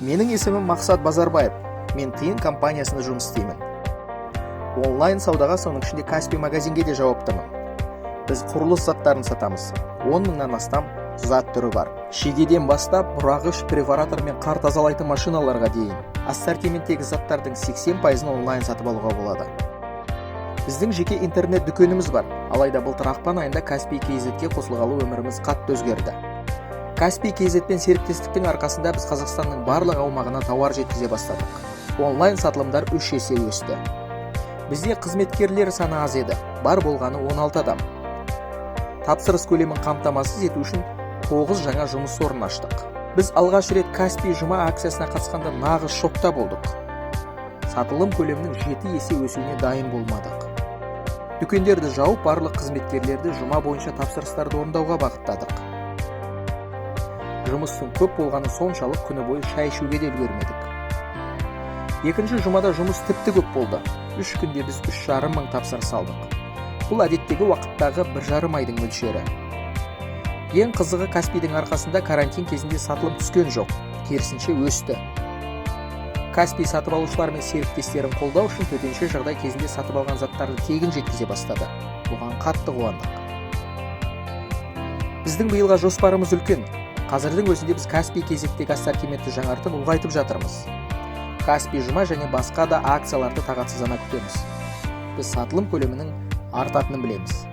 Менің есімім Мақсат Базарбаев. Мен тиын компаниясында жұмыс істеймін. Онлайн саудаға, соның ішінде Каспий магазинге де жауаптымын. Біз құрылыс заттарын сатамыз. 10 мыңнан астам зат түрі бар. Шегеден бастап бұрағыш, препаратор мен қар тазалайтын машиналарға дейін. Ассортименттегі заттардың 80%-ын онлайн сатып алуға болады. Біздің жеке интернет дүкеніміз бар. Алайда былтыр ақпан айында Каспий KZ-ге қосылғалы өміріміз қатты өзгерді. Каспий KZ-пен серіктестіктің арқасында біз Қазақстанның барлық аумағына тауар жеткізе бастадық. Онлайн сатылымдар 3 есе өсті. Бізде қызметкерлер саны аз еді, бар болғаны 16 адам. Тапсырыс көлемін қамтамасыз ету үшін 9 жаңа жұмыс орнын аштық. Біз алғаш рет Каспий жұма акциясына қатысқанда нағыз шокта болдық. Сатылым көлемінің 7 есе өсуіне дайын болмадық. Дүкендерді жауып, барлық қызметкерлерді жұма бойынша тапсырыстарды орындауға бағыттадық. Жұмыстың көп болғаны соншалық күні бойы шай ішуге де үлгермедік. Екінші жұмада жұмыс тіпті көп болды. 3 күнде біз 3,5 мың тапсырыс алдық. Бұл әдеттегі уақыттағы 1,5 айдың мөлшері. Ең қызығы, Каспийдің арқасында карантин кезінде сатылым түскен жоқ, керісінше өсті. Каспий сатып алушылар мен серіктестерін қолдау үшін төтенше жағдай кезінде сатып алған заттарды тегін жеткізе бастады. Бұған қатты қуандық. Біздің биылға жоспарымыз үлкен. Қазірдің өзінде біз Каспий KZ-тегі ассортиментті жаңартып, ұлғайтып жатырмыз. Каспий жұма және басқа да акцияларды тағатсыздана күтеміз. Біз сатылым көлемінің артатынын білеміз.